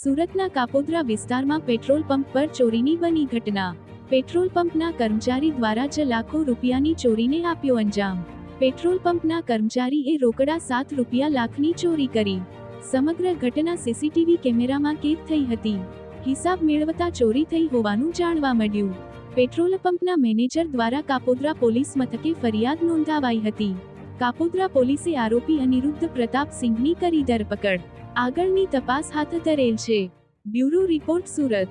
સુરતના કાપોદ્રા વિસ્તારમાં petrol pump પર ચોરીની બની ઘટના। પેટ્રોલ પંપના કર્મચારી દ્વારા જ લાખો રૂપિયાની ચોરીને આપ્યો અંજામ। પેટ્રોલ પંપના કર્મચારીએ રોકડા 7 રૂપિયા લાખની ચોરી કરી। સમગ્ર ઘટના સીસીટીવી કેમેરામાં કેદ થઈ હતી। હિસાબ મેળવતા ચોરી થઈ હોવાનું જાણવા મળ્યું। પેટ્રોલ પંપના મેનેજર દ્વારા કાપોદ્રા પોલીસ મથકે ફરિયાદ નોંધાવાઈ હતી। કાપોદ્રા પોલીસે આરોપી અનિરુદ્ધ પ્રતાપસિંહની કરી ધરપકડ। આગળની તપાસ હાથ ધરેલ છે। Bureau report, Surat.